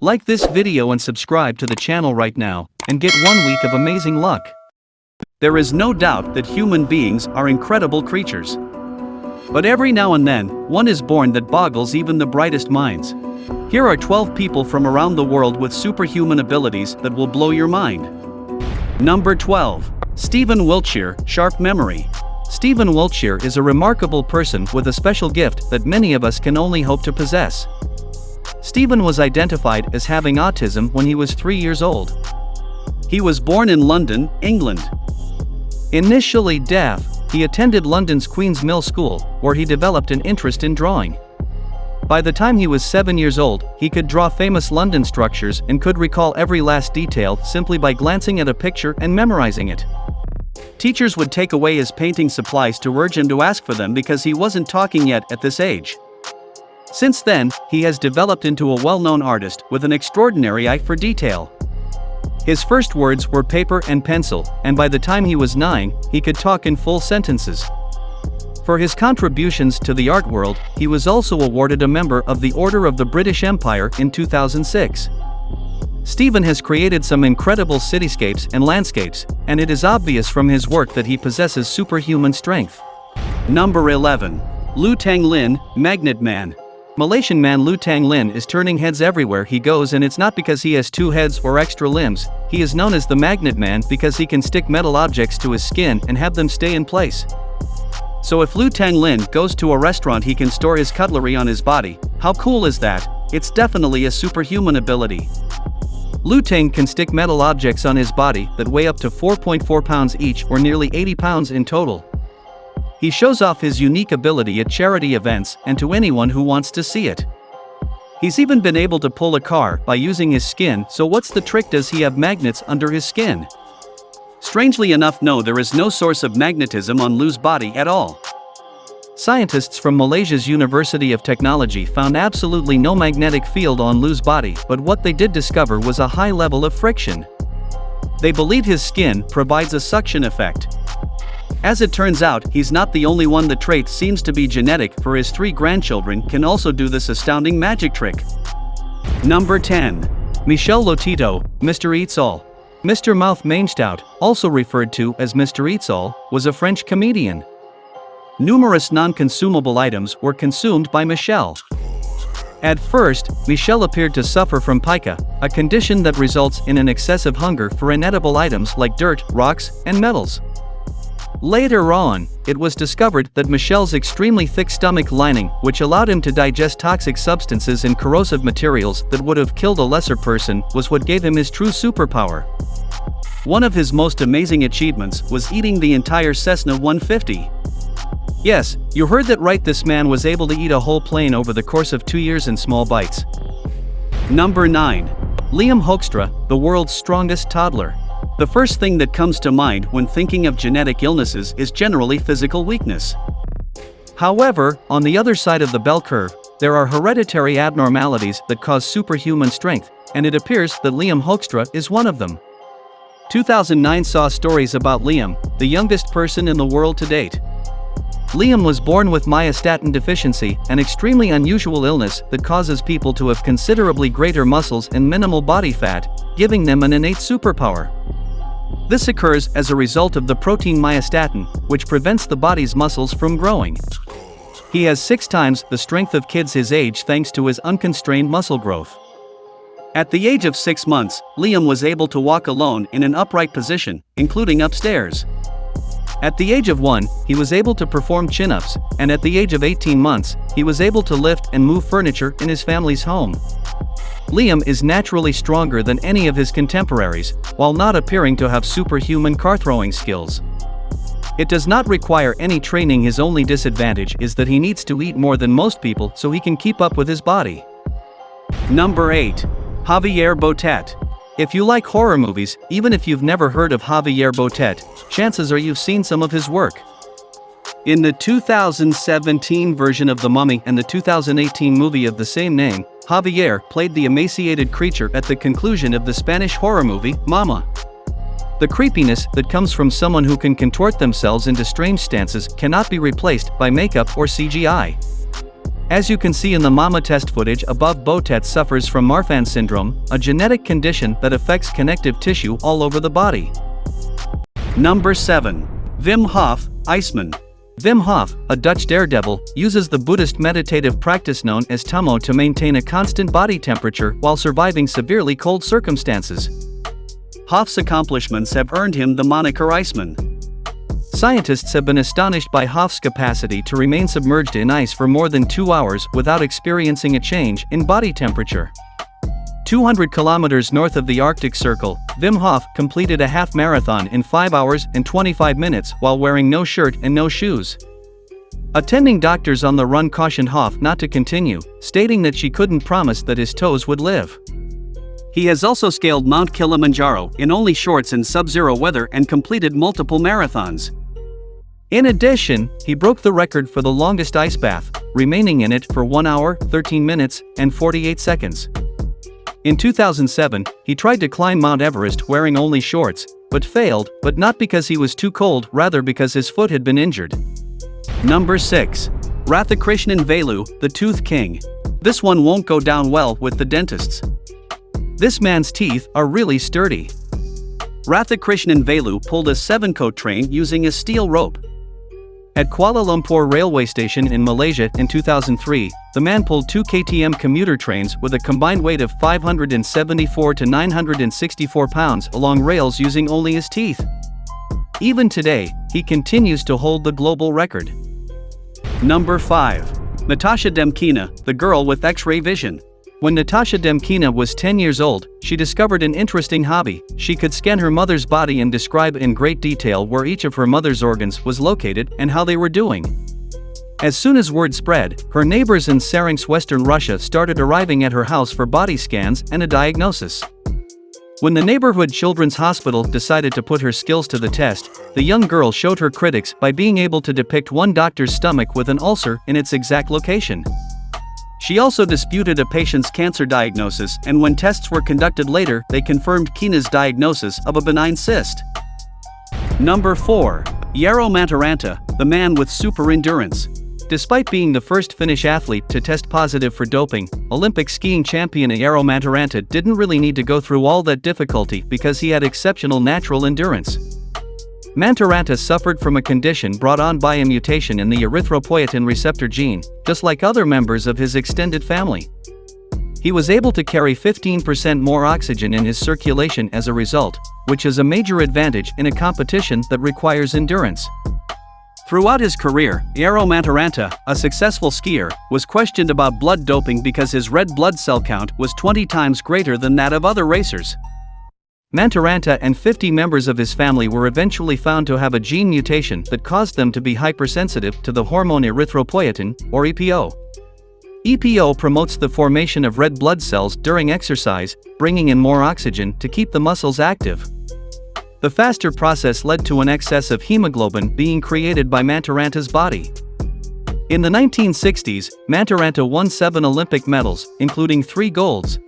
Like this video and subscribe to the channel right now, and get 1 week of amazing luck. There is no doubt that human beings are incredible creatures. But every now and then, one is born that boggles even the brightest minds. Here are 12 people from around the world with superhuman abilities that will blow your mind. Number 12. Stephen Wiltshire, sharp memory. Stephen Wiltshire is a remarkable person with a special gift that many of us can only hope to possess. Stephen was identified as having autism when he was 3 years old. He was born in London, England. Initially deaf, he attended London's Queen's Mill School, where he developed an interest in drawing. By the time he was 7 years old, he could draw famous London structures and could recall every last detail simply by glancing at a picture and memorizing it. Teachers would take away his painting supplies to urge him to ask for them because he wasn't talking yet at this age. Since then, he has developed into a well-known artist with an extraordinary eye for detail. His first words were paper and pencil, and by the time he was 9, he could talk in full sentences. For his contributions to the art world, he was also awarded a member of the Order of the British Empire in 2006. Stephen has created some incredible cityscapes and landscapes, and it is obvious from his work that he possesses superhuman strength. Number 11. Lu Tang Lin, Magnet Man. Malaysian man Lu Tang Lin is turning heads everywhere he goes, and it's not because he has 2 heads or extra limbs. He is known as the Magnet Man because he can stick metal objects to his skin and have them stay in place. So if Lu Tang Lin goes to a restaurant, he can store his cutlery on his body. How cool is that? It's definitely a superhuman ability. Lu Tang can stick metal objects on his body that weigh up to 4.4 pounds each, or nearly 80 pounds in total. He shows off his unique ability at charity events and to anyone who wants to see it. He's even been able to pull a car by using his skin. So what's the trick? Does he have magnets under his skin? Strangely enough, no, there is no source of magnetism on Lu's body at all. Scientists from Malaysia's University of Technology found absolutely no magnetic field on Lu's body, but what they did discover was a high level of friction. They believe his skin provides a suction effect. As it turns out, he's not the only one. The trait seems to be genetic, for his 3 grandchildren can also do this astounding magic trick. Number 10. Michel Lotito, Mr. Eats All. Mr. Mouth Mainstout, also referred to as Mr. Eats All, was a French comedian. Numerous non-consumable items were consumed by Michel. At first, Michel appeared to suffer from pica, a condition that results in an excessive hunger for inedible items like dirt, rocks, and metals. Later on, it was discovered that Michel's extremely thick stomach lining, which allowed him to digest toxic substances and corrosive materials that would have killed a lesser person, was what gave him his true superpower. One of his most amazing achievements was eating the entire Cessna 150. Yes, you heard that right, this man was able to eat a whole plane over the course of 2 years in small bites. Number 9. Liam Hoekstra, the world's strongest toddler. The first thing that comes to mind when thinking of genetic illnesses is generally physical weakness. However, on the other side of the bell curve, there are hereditary abnormalities that cause superhuman strength, and it appears that Liam Hoekstra is one of them. 2009 saw stories about Liam, the youngest person in the world to date. Liam was born with myostatin deficiency, an extremely unusual illness that causes people to have considerably greater muscles and minimal body fat, giving them an innate superpower. This occurs as a result of the protein myostatin, which prevents the body's muscles from growing. He has 6 times the strength of kids his age thanks to his unconstrained muscle growth. At the age of 6 months, Liam was able to walk alone in an upright position, including upstairs. At the age of 1, he was able to perform chin-ups, and at the age of 18 months, he was able to lift and move furniture in his family's home. Liam is naturally stronger than any of his contemporaries, while not appearing to have superhuman car-throwing skills. It does not require any training. His only disadvantage is that he needs to eat more than most people so he can keep up with his body. Number 8. Javier Botet. If you like horror movies, even if you've never heard of Javier Botet, chances are you've seen some of his work. In the 2017 version of The Mummy and the 2018 movie of the same name, Javier played the emaciated creature at the conclusion of the Spanish horror movie, Mama. The creepiness that comes from someone who can contort themselves into strange stances cannot be replaced by makeup or CGI. As you can see in the mama test footage above, Botet suffers from Marfan syndrome, a genetic condition that affects connective tissue all over the body. Number 7. Wim Hof, Iceman. Wim Hof, a Dutch daredevil, uses the Buddhist meditative practice known as Tummo to maintain a constant body temperature while surviving severely cold circumstances. Hof's accomplishments have earned him the moniker Iceman. Scientists have been astonished by Hof's capacity to remain submerged in ice for more than 2 hours without experiencing a change in body temperature. 200 kilometers north of the Arctic Circle, Wim Hof completed a half marathon in 5 hours and 25 minutes while wearing no shirt and no shoes. Attending doctors on the run cautioned Hof not to continue, stating that she couldn't promise that his toes would live. He has also scaled Mount Kilimanjaro in only shorts in sub-zero weather and completed multiple marathons. In addition, he broke the record for the longest ice bath, remaining in it for 1 hour, 13 minutes, and 48 seconds. In 2007, he tried to climb Mount Everest wearing only shorts, but failed, but not because he was too cold, rather because his foot had been injured. Number 6. Radhakrishnan Velu, the Tooth King. This one won't go down well with the dentists. This man's teeth are really sturdy. Radhakrishnan Velu pulled a 7-coat train using a steel rope. At Kuala Lumpur railway station in Malaysia in 2003, the man pulled 2 KTM commuter trains with a combined weight of 574 to 964 pounds along rails using only his teeth. Even today, he continues to hold the global record. Number 5. Natasha Demkina, the girl with X-ray vision. When Natasha Demkina was 10 years old, she discovered an interesting hobby. She could scan her mother's body and describe in great detail where each of her mother's organs was located and how they were doing. As soon as word spread, her neighbors in Saransk, Western Russia started arriving at her house for body scans and a diagnosis. When the neighborhood children's hospital decided to put her skills to the test, the young girl showed her critics by being able to depict one doctor's stomach with an ulcer in its exact location. She also disputed a patient's cancer diagnosis, and when tests were conducted later, they confirmed Kina's diagnosis of a benign cyst. Number 4. Jaro Mantaranta, the man with super endurance. Despite being the first Finnish athlete to test positive for doping, Olympic skiing champion Jaro Mantaranta didn't really need to go through all that difficulty because he had exceptional natural endurance. Mantaranta suffered from a condition brought on by a mutation in the erythropoietin receptor gene, just like other members of his extended family. He was able to carry 15% more oxygen in his circulation as a result, which is a major advantage in a competition that requires endurance. Throughout his career, Jaro Mantaranta, a successful skier, was questioned about blood doping because his red blood cell count was 20 times greater than that of other racers. Mantaranta and 50 members of his family were eventually found to have a gene mutation that caused them to be hypersensitive to the hormone erythropoietin, or EPO. EPO promotes the formation of red blood cells during exercise, bringing in more oxygen to keep the muscles active. The faster process led to an excess of hemoglobin being created by Mantaranta's body. In the 1960s, Mantaranta won 7 Olympic medals, including 3 golds.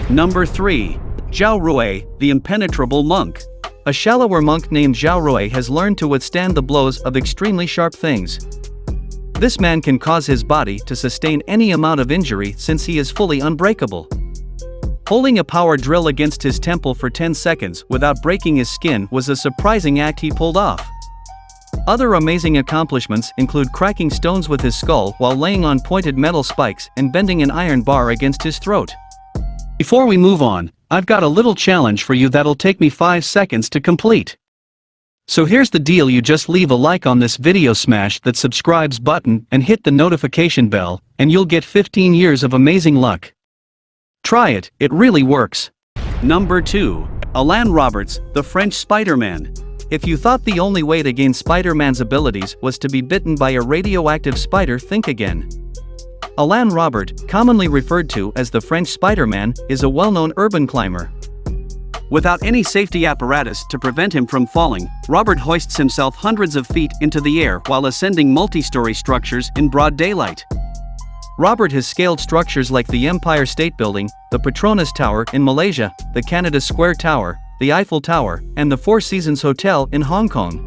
Number 3. Zhao Rui, the impenetrable monk. A shallower monk named Zhao Rui has learned to withstand the blows of extremely sharp things. This man can cause his body to sustain any amount of injury since he is fully unbreakable. Holding a power drill against his temple for 10 seconds without breaking his skin was a surprising act he pulled off. Other amazing accomplishments include cracking stones with his skull while laying on pointed metal spikes and bending an iron bar against his throat. Before we move on, I've got a little challenge for you that'll take me 5 seconds to complete. So here's the deal: you just leave a like on this video, smash that subscribes button and hit the notification bell, and you'll get 15 years of amazing luck. Try it, it really works. Number 2. Alan Roberts, the French Spider-Man. If you thought the only way to gain Spider-Man's abilities was to be bitten by a radioactive spider, think again. Alan Robert, commonly referred to as the French Spider-Man, is a well-known urban climber. Without any safety apparatus to prevent him from falling, Robert hoists himself hundreds of feet into the air while ascending multi-story structures in broad daylight. Robert has scaled structures like the Empire State Building, the Petronas Tower in Malaysia, the Canada Square Tower, the Eiffel Tower, and the Four Seasons Hotel in Hong Kong.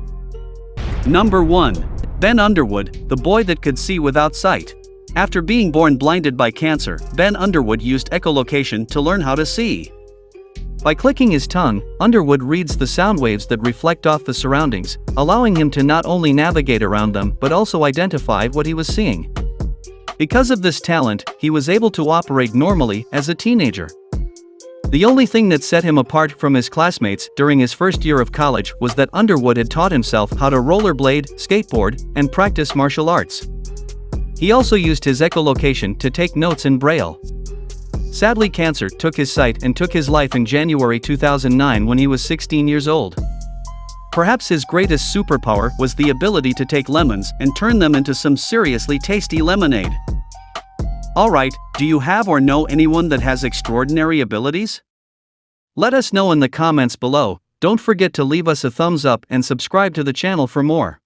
Number 1. Ben Underwood, the boy that could see without sight. After being born blinded by cancer, Ben Underwood used echolocation to learn how to see. By clicking his tongue, Underwood reads the sound waves that reflect off the surroundings, allowing him to not only navigate around them but also identify what he was seeing. Because of this talent, he was able to operate normally as a teenager. The only thing that set him apart from his classmates during his first year of college was that Underwood had taught himself how to rollerblade, skateboard, and practice martial arts. He also used his echolocation to take notes in Braille. Sadly, cancer took his sight and took his life in January 2009 when he was 16 years old. Perhaps his greatest superpower was the ability to take lemons and turn them into some seriously tasty lemonade. Alright, do you have or know anyone that has extraordinary abilities? Let us know in the comments below. Don't forget to leave us a thumbs up and subscribe to the channel for more.